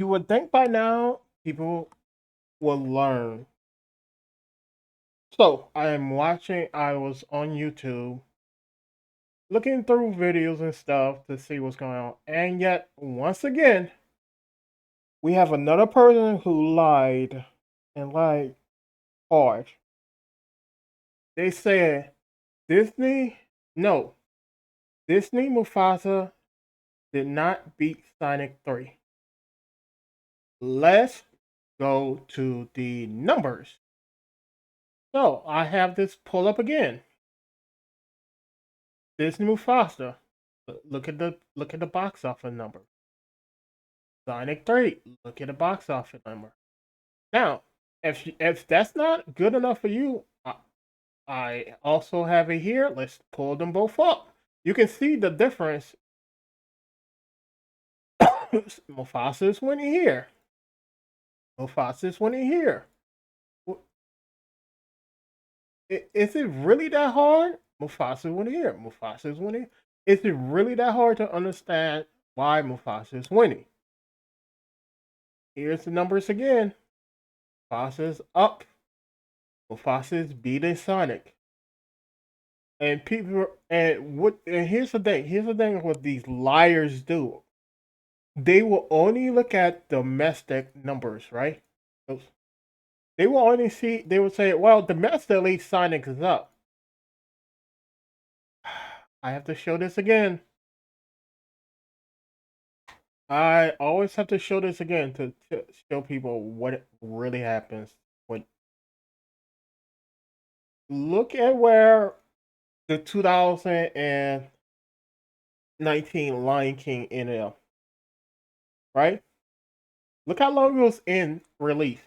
You would think by now people will learn. So I was on YouTube looking through videos and stuff to see what's going on. And yet, once again, we have another person who lied and lied hard. They said Disney, no, Disney Mufasa did not beat Sonic 3. Let's go to the numbers. So I have this pull up again. Disney Mufasa. Look at the box office number. Sonic 3. Look at the box office number. Now, if that's not good enough for you, I also have it here. Let's pull them both up. You can see the difference. Mufasa is winning here. Mufasa is winning here. Is it really that hard? Mufasa is winning here. Mufasa is winning. Is it really that hard to understand why Mufasa is winning? Here's the numbers again. Mufasa's up. Mufasa's beating Sonic. And people and here's the thing. Here's the thing what these liars do. They will only look at domestic numbers, right? They will only see they will say, well, domestically Sonic is up. I have to show this again. I always have to show this again to show people what really happens. When look at where the 2019 Lion King ended up, right? Look how long it was in release.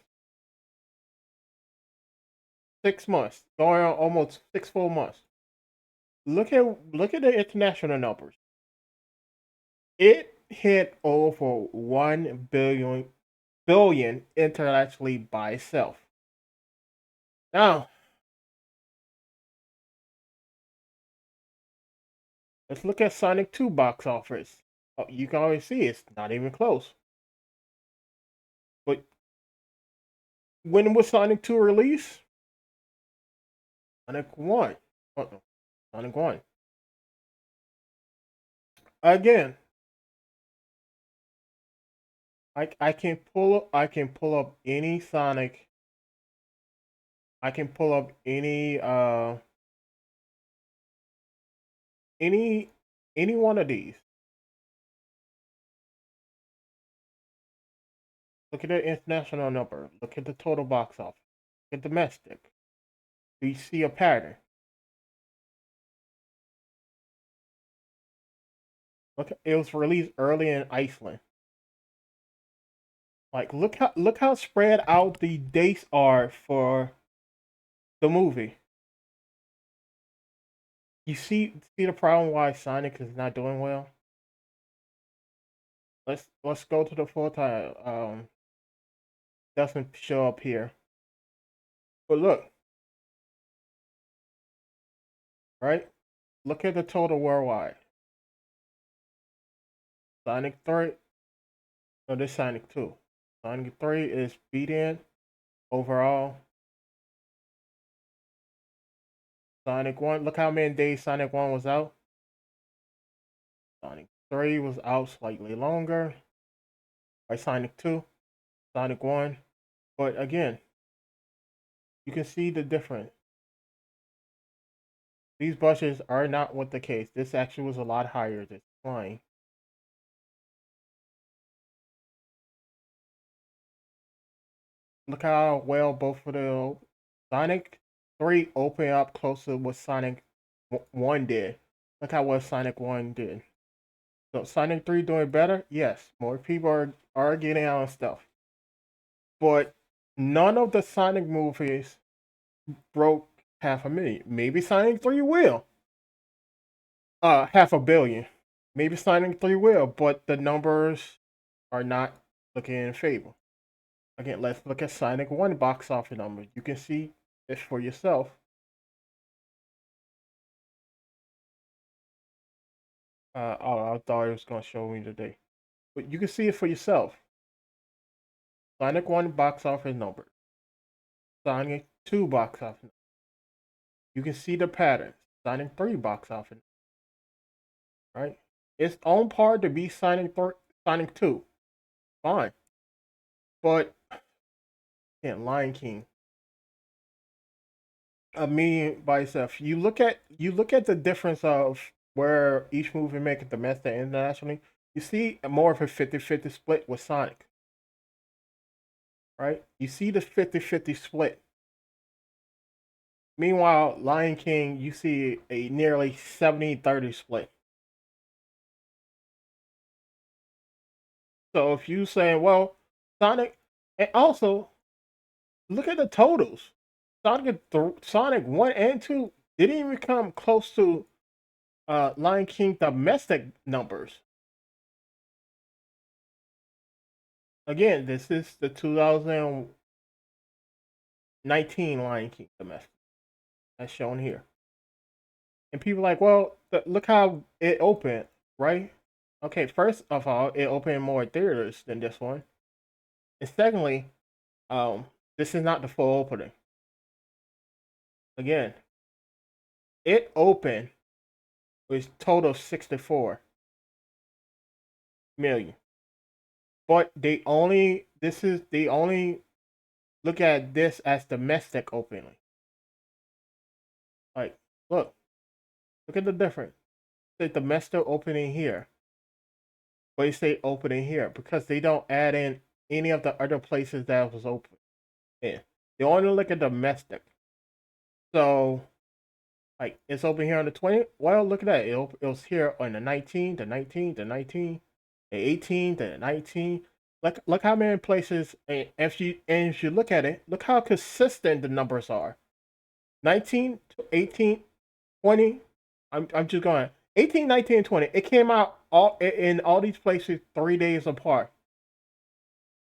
6 months, going on almost six full months. Look at the international numbers. It hit over 1 billion internationally by itself. Now let's look at Sonic 2 box office. Oh, you can already see it's not even close. But when was Sonic 2 released? Sonic 1. Uh-oh. Sonic 1. Again, I can pull up any Sonic. I can pull up any any one of these. Look at the international number. Look at the total box office. Look at domestic. Do you see a pattern? Look, it was released early in Iceland. Like look how spread out the dates are for the movie. You see the problem why Sonic is not doing well. Let's go to the full time. Doesn't show up here, but look, right? Look at the total worldwide. Sonic 3. No, this Sonic 2. Sonic 3 is beaten overall. Sonic 1. Look how many days Sonic 1 was out. Sonic 3 was out slightly longer. By Sonic 2, Sonic 1. But again, you can see the difference. These budgets are not what the case. This actually was a lot higher this flying. Look how well both of the Sonic 3 opened up close to what Sonic 1 did. Look how well Sonic 1 did. So Sonic 3 doing better? Yes. More people are getting out of stuff. But none of the Sonic movies broke half a million. Maybe Sonic 3 will. Half a billion. Maybe Sonic 3 will, but the numbers are not looking in favor. Again, let's look at Sonic 1 box office numbers. You can see this for yourself. Oh, I thought it was going to show me today. But you can see it for yourself. Sonic 1 box office numbers. Sonic 2 box office. You can see the pattern. Sonic 3 box office, right? It's on par to be Sonic 2. Fine. But yeah, Lion King. A million by itself. You look at the difference of where each movie make it domestic and internationally. You see more of a 50-50 split with Sonic, right? You see the 50-50 split. Meanwhile, Lion King, you see a nearly 70-30 split. So if you saying, well, Sonic, and also look at the totals. Sonic 1 and 2 didn't even come close to Lion King domestic numbers. Again, this is the 2019 Lion King domestic, as shown here. And people are like, well, look how it opened, right? Okay, first of all, it opened in more theaters than this one. And secondly, um, this is not the full opening. Again, it opened with total 64 million. But they only look at this as domestic opening. Like, look at the difference. The domestic opening here, but they say opening here because they don't add in any of the other places that was open. Yeah. They only look at domestic. So, like, it's open here on the 20th. Well, look at that. It was here on the 19th, the 19th, the 19th, the 18th, the 19th. Look how many places. And if you look at it, look how consistent the numbers are. 19, 18, 20. I'm just going 18, 19, and 20. It came out all in all these places 3 days apart.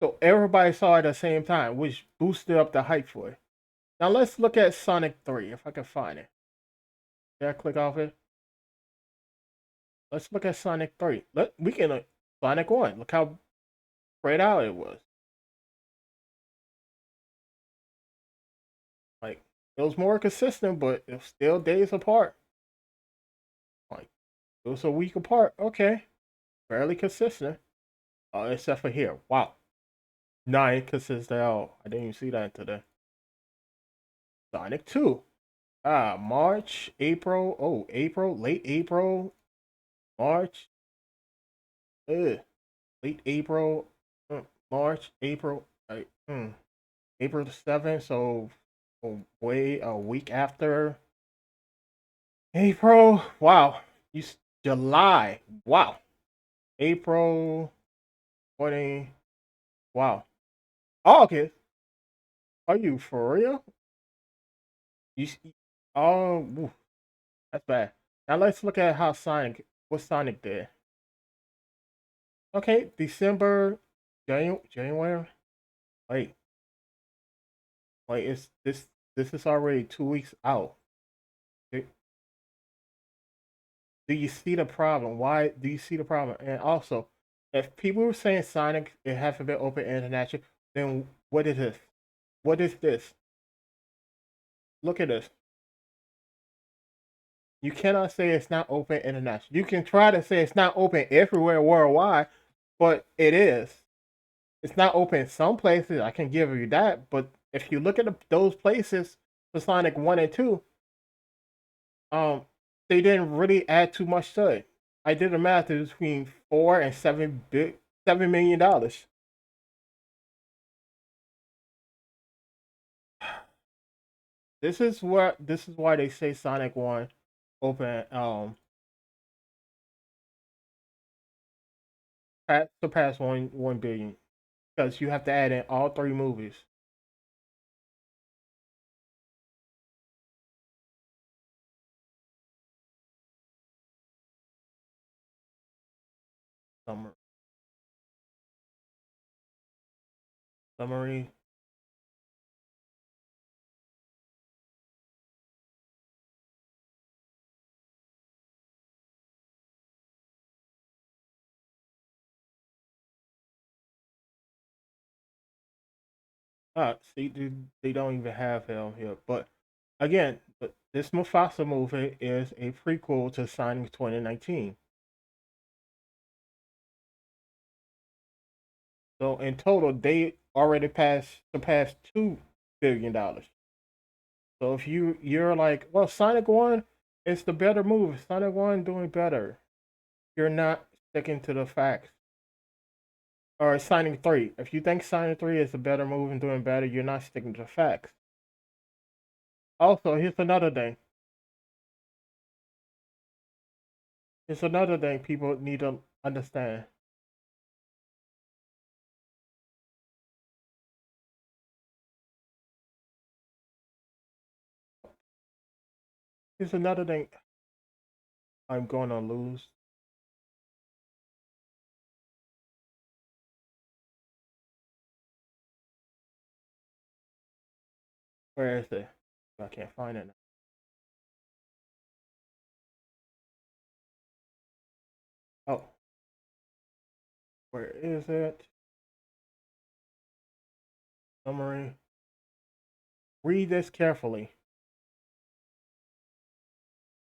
So everybody saw it at the same time, which boosted up the hype for it. Now let's look at Sonic 3, if I can find it. Did I click off it? Let's look at Sonic 3. We can Sonic 1. Look how spread out it was. Like it was more consistent, but it was still days apart. Like it was a week apart. Okay. Fairly consistent. Except for here. Wow. 9 consistent. Oh, I didn't even see that today. Sonic 2. March, April. Oh, April, late April, March. Ugh. Late April, March, April. April the 7th, so way a week after April. Wow. You July. Wow. April 20. Wow. August. Are you for real? You oh, oof, that's bad. Now let's look at what Sonic did. Okay, December, January. Wait, wait, it's this is already 2 weeks out. Do do you see the problem? Why do you see the problem? And also, if people were saying Sonic it hasn't been open international, then what is this? What is this? Look at this. You cannot say it's not open international. You can try to say it's not open everywhere worldwide, but it is. It's not open in some places. I can give you that, but if you look at those places for Sonic 1 and 2, um, they didn't really add too much to it. I did the math. It was between $7 million. This is why they say Sonic 1 open surpass 1 billion because you have to add in all three movies. Summary. Summary. See, they don't even have him here. But again, this Mufasa movie is a prequel to Sonic 2019. So in total, they already surpassed $2 billion. So if you're like, well, Sonic One is the better movie. Sonic One doing better. You're not sticking to the facts. Or Sonic 3. If you think Sonic 3 is a better movie and doing better, you're not sticking to the facts. Also, here's another thing. Here's another thing people need to understand. Here's another thing I'm going to lose. Where is it? I can't find it now. Oh, where is it? Summary. Read this carefully.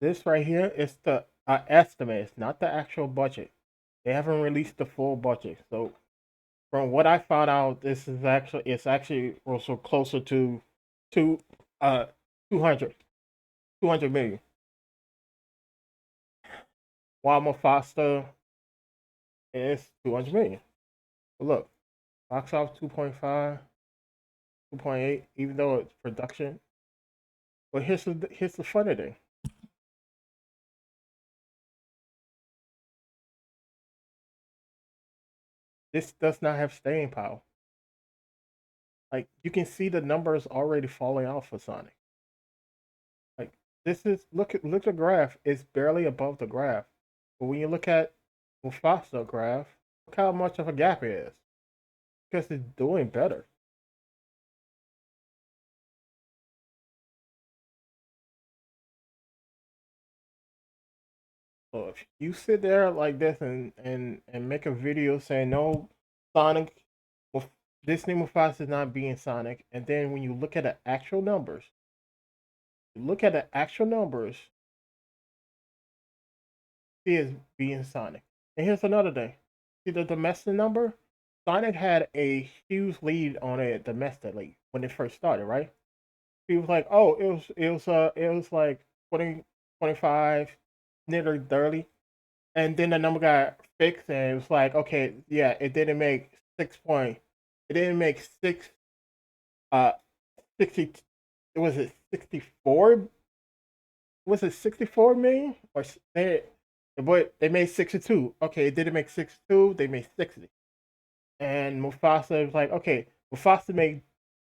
This right here is the estimate. It's not the actual budget. They haven't released the full budget. So from what I found out, this is actually it's actually also closer to uh 200 200 million. While Mufasa is 200 million. But look, box office 2.5, 2.8, even though it's production. But here's the funny thing. This does not have staying power. Like you can see the numbers already falling off for Sonic. Like this is look at the graph. It's barely above the graph. But when you look at Mufasa graph, look how much of a gap it is. Because it's doing better. So if you sit there like this and make a video saying no, Sonic, Disney Mufasa is not being Sonic, and then when you look at the actual numbers, he is being Sonic. And here's another thing: see the domestic number. Sonic had a huge lead on it domestically when it first started, right? He was like, oh, it was like 20, 25, nearly 30. And then the number got fixed, and it was like, okay, yeah, it didn't make 6 point. It didn't make six. 60. Was it 64? Was it 64 million? But they made 62. Okay, it didn't make 62. They made 60. And Mufasa was like, okay, Mufasa made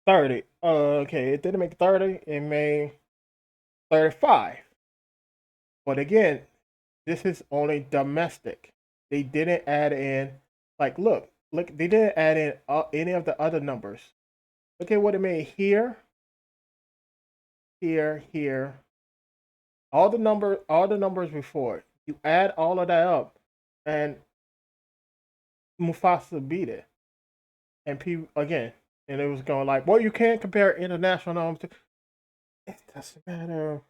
30. Okay, it didn't make 30. It made 35. But again, this is only domestic. They didn't add in, like, look, they didn't add in any of the other numbers. Look at what it made here, here. All the numbers before. You add all of that up, and Mufasa beat it. And people again, and it was going like, well, you can't compare international numbers. It doesn't matter.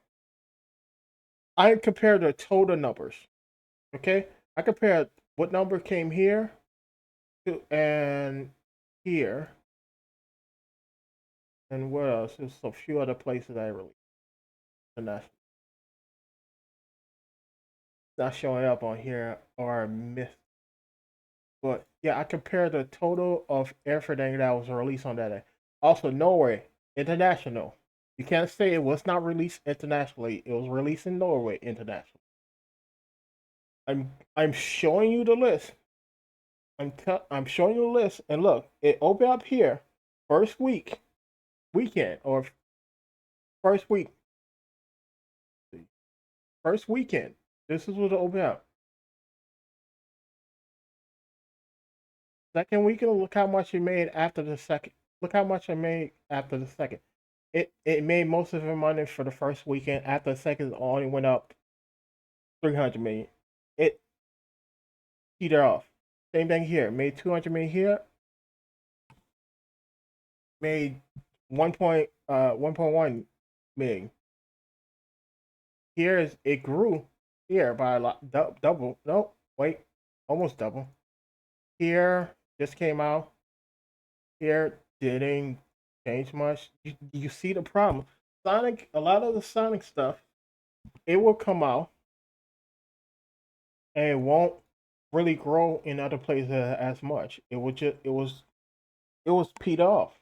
I compared the total numbers. Okay, I compared what number came here to and here. And what else? There's a few other places I really and that's not showing up on here or I missed. But yeah, I compared the total of everything that was released on that day. Also, Norway international. You can't say it was not released internationally. It was released in Norway internationally. I'm showing you the list. I'm showing you the list, and look, it opened up here first weekend or first week first weekend. This is what it opened up. Second weekend, look how much it made after the second. Look how much it made after the second. It made most of the money for the first weekend. After the second, it only went up 300 million. It petered off. Same thing here. Made 200 million here. made 1.1 million. Here is it grew here by a lot double. No, wait, almost double. Here just came out. Here didn't change much. You see the problem. Sonic, a lot of the Sonic stuff, it will come out and it won't really grow in other places as much. It was peed off.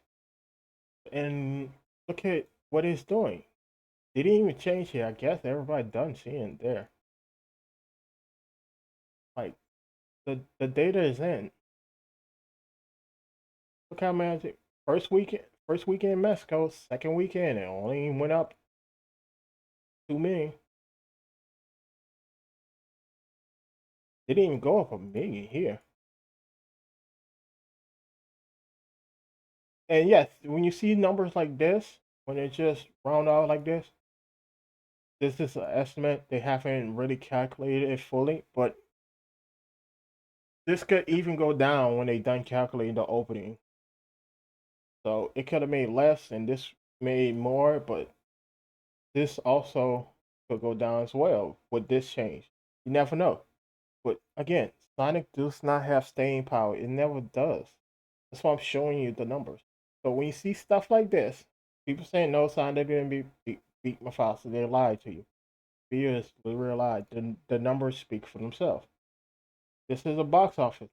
And look at what it's doing. They didn't even change here. I guess everybody done seeing there. Like the data is in. Look how magic first weekend in Mexico, second weekend it only went up 2 million. They didn't even go up a million here. And yes, when you see numbers like this, when it just round out like this is an estimate. They haven't really calculated it fully, but this could even go down when they done calculating the opening. So it could have made less, and this made more, but this also could go down as well with this change. You never know. But again, Sonic does not have staying power. It never does. That's why I'm showing you the numbers. So when you see stuff like this, people saying no, Sonic didn't beat Mufasa. They lied to you. Because literally lied. The numbers speak for themselves. This is a box office.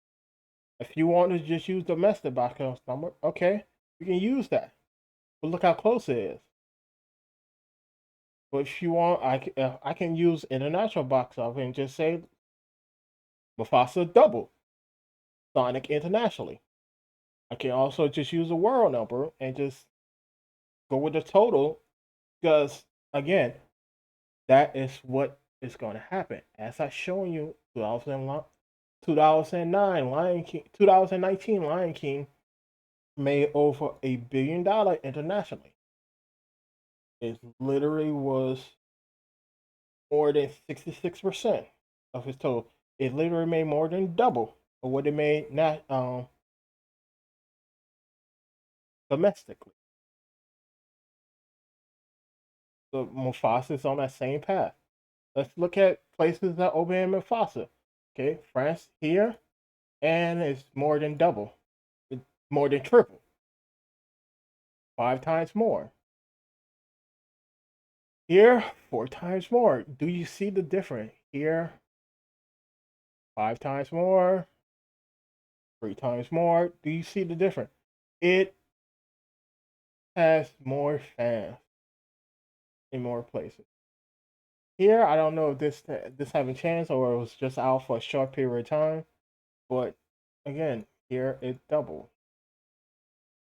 If you want to just use domestic box office number, okay, you can use that. But look how close it is. But if you want, I can use international box office and just say Mufasa double Sonic internationally. I can also just use a world number and just go with the total because again, that is what is going to happen. As I shown you, 2009 Lion King, 2019 Lion King made over $1 billion internationally. It literally was more than 66% of his total. It literally made more than double of what it made not domestically. So Mufasa is on that same path. Let's look at places that open in Mufasa. Okay, France here, and it's more than double. It's more than triple. 5 times more. Here, 4 times more. Do you see the difference? Here, 5 times more. 3 times more. Do you see the difference? It has more fans in more places. Here, I don't know if this having chance or it was just out for a short period of time, but again, here it doubled.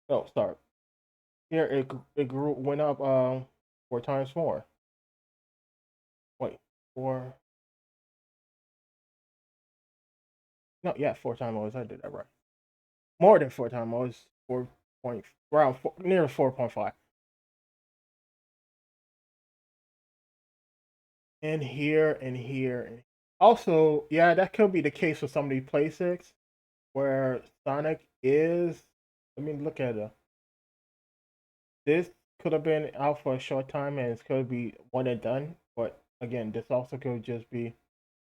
Oh, sorry. Here it grew went up 4 times more. Wait, four? No, yeah, 4 times more. I did that right. More than 4 times more. It's 4 point around near 4.5. And here and here. And also, yeah, that could be the case for some of these places where Sonic is. Let me look at it. This could have been out for a short time and it could be one and done. But again, this also could just be.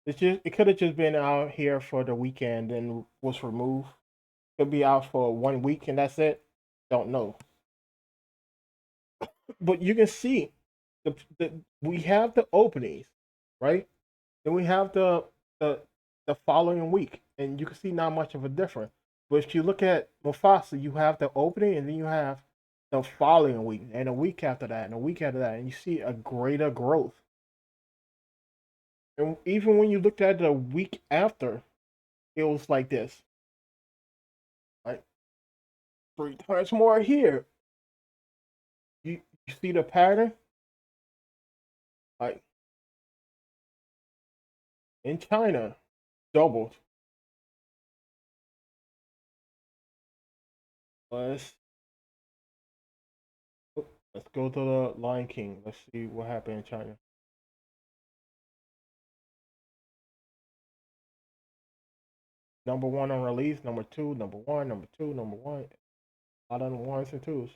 It could have just been out here for the weekend and was removed. Could be out for 1 week and that's it. Don't know. But you can see the we have the openings, right? Then we have the the following week, and you can see not much of a difference. But if you look at Mufasa, you have the opening, and then you have the following week, and a week after that, and a week after that, and you see a greater growth. And even when you looked at the week after, it was like this, like 3 times more here. You see the pattern, like in China, doubled. Let's let's go to the Lion King. Let's see what happened in China. Number one on release, number two, number one, number two, number one. A lot of the ones and twos.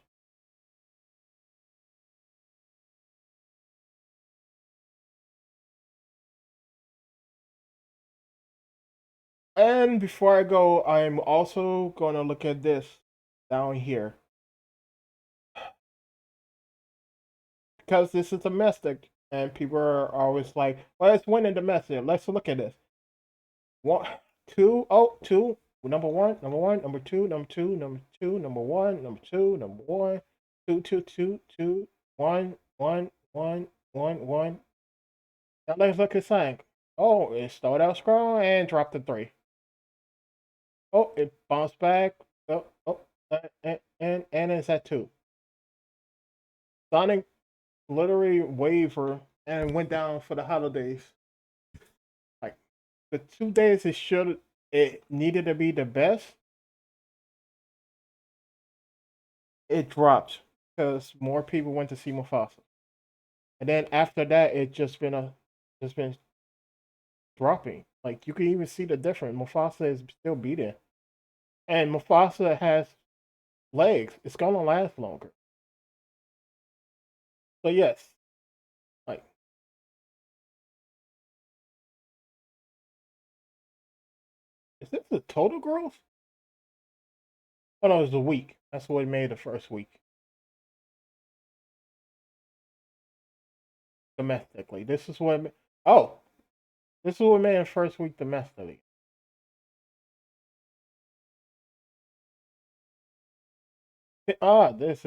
And before I go, I'm also gonna look at this down here because this is domestic, and people are always like, "Well, it's winning domestic." Let's look at this. One, two, oh, two. Number one, number one, number two, number two, number two, number one, number two, number one, two, two, two, two, one, one, one, one, one. Now let's look at Sank. Oh, it started out strong and dropped to three. Oh, it bounced back. Oh, oh, and it's at two. Sonic literally wavered and went down for the holidays. Like the 2 days it needed to be the best, it dropped because more people went to see Mufasa. And then after that, it just been dropping. Like you can even see the difference. Mufasa is still beating, and Mufasa has legs. It's gonna last longer. So yes, like is this the total growth? Oh no, it's a week. That's what it made the first week domestically. Oh, this is what it made the first week domestically. Ah, this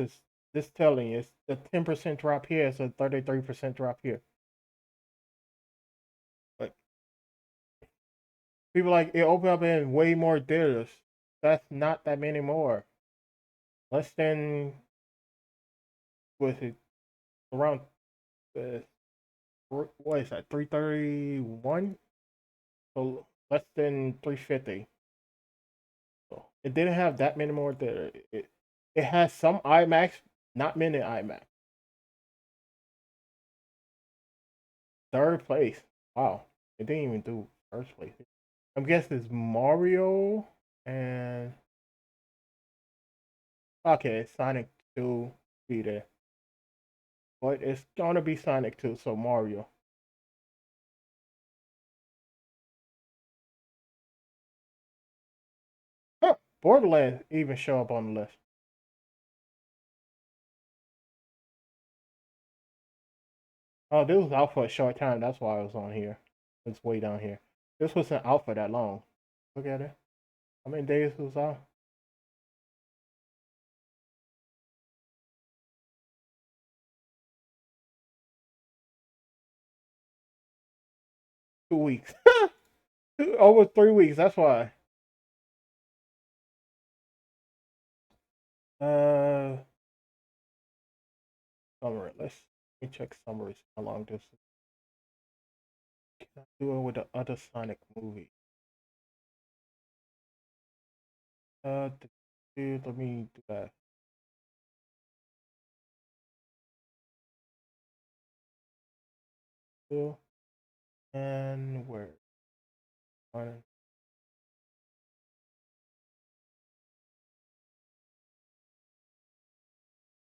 telling you it's the 10% drop here. It's a 33% drop here. But people like it opened up in way more theaters. That's not that many more. Less than was it around uh, what is that 331? So less than 350. So it didn't have that many more theaters. It has some IMAX, not many IMAX. Third place. Wow, it didn't even do first place. I'm guessing it's Mario and okay, Sonic 2 be there. But it's gonna be Sonic 2, so Mario. Huh, Borderlands even show up on the list. Oh, this was out for a short time. That's why I was on here. It's way down here. This wasn't out for that long. Look at it. How many days was out? 2 weeks. Over 3 weeks. That's why. Uh, summary. Let me check summaries. How long this? Can I do it with the other Sonic movie? Let me do that. Two and where? One.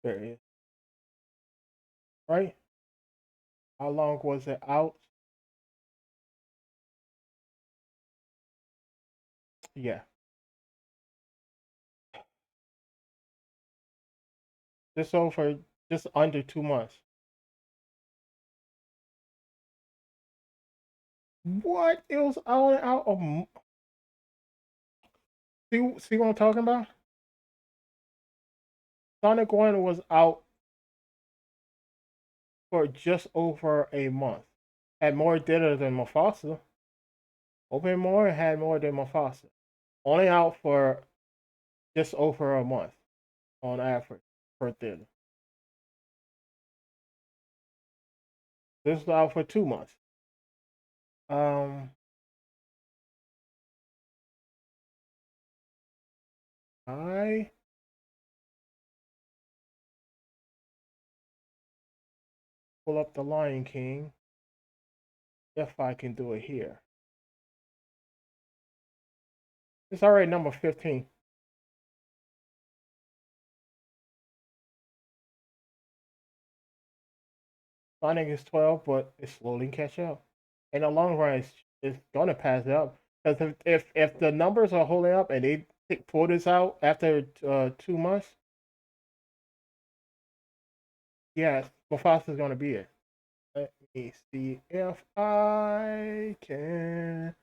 There it is. Right? How long was it out? Yeah, just over, just under 2 months. What? It was out of. See what I'm talking about? Sonic One was out for just over a month. Had more data than Mufasa. Open more had more than Mufasa. Only out for just over a month on average per theater. This is out for 2 months. Um, I pull up the Lion King if I can do it here. It's already number 15. Sonic is 12, but it's slowly catch up. In the long run, it's gonna pass up because if the numbers are holding up and they pull this out after 2 months, yes, Mufasa is gonna be it. Let me see if I can.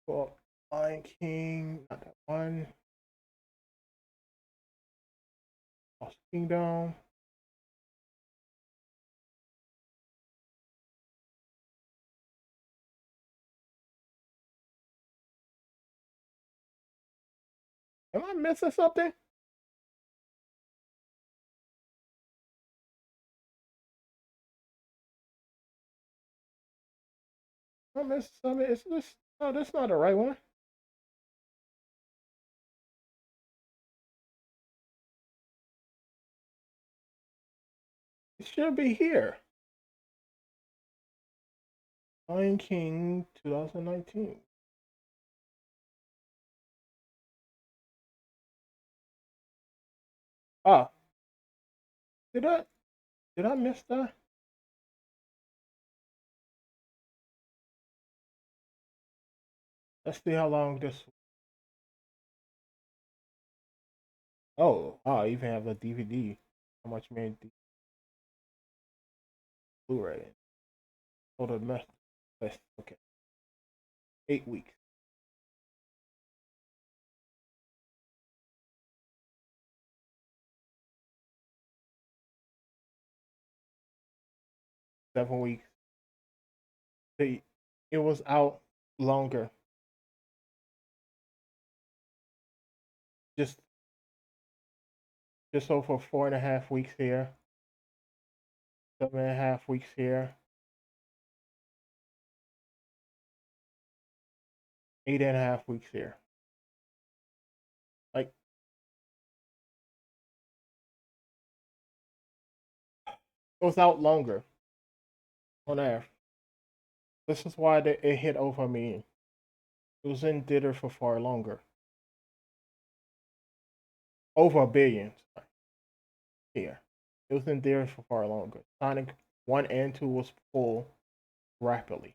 Well, Lion King, not that one. Lost Kingdom. Am I missing something? Am I missing something? Is this? No, that's not the right one. It should be here. Lion King 2019. Ah, did I did I miss that? Let's see how long this. Oh, I even have a DVD. How much made the Blu-ray? Oh, the mess. Okay, 8 weeks, 7 weeks. They, it was out longer. Just just over 4.5 weeks here. 7.5 weeks here. 8.5 weeks here. Like it was out longer on air. This is why it hit over me. It was in theater for far longer. Over a billion here. It was in theaters for far longer. Sonic 1 and 2 was full rapidly.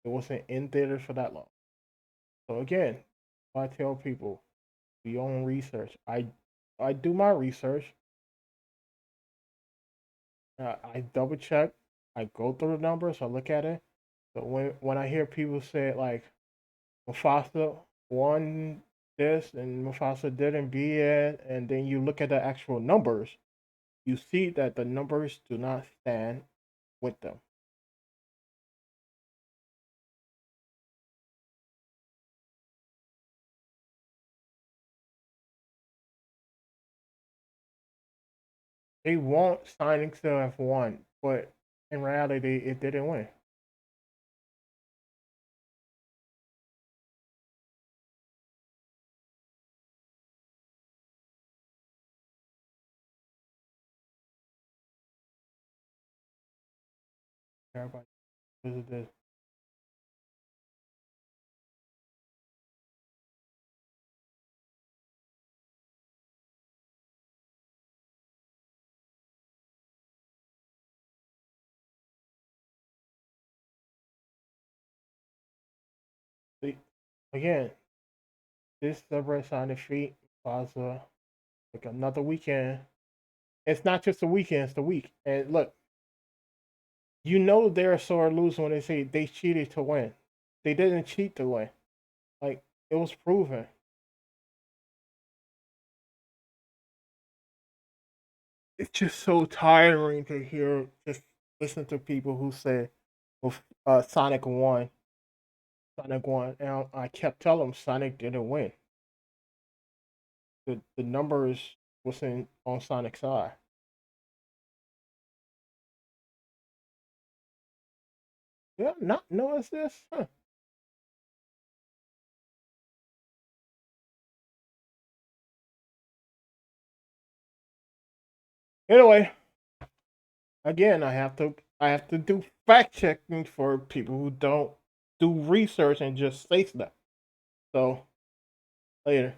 It wasn't in theaters for that long. So again, I tell people, do your own research. I do my research. I double check. I go through the numbers. I look at it. So when I hear people say like Mufasa won this and Mufasa didn't be it, and then you look at the actual numbers, you see that the numbers do not stand with them. They want Sonic to have won, but in reality, it didn't win. Everybody visited. See, again, this celebrate Sonic feat, Plaza, like another weekend. It's not just a weekend; it's the week. And look, you know they're sore losing when they say they cheated to win. They didn't cheat to win. Like it was proven. It's just so tiring to hear just listen to people who say well, Sonic won, Sonic won, and I kept telling them Sonic didn't win. The numbers wasn't on Sonic's side. Yeah, not notice this. Huh. Anyway, again, I have to do fact checking for people who don't do research and just say stuff. So later.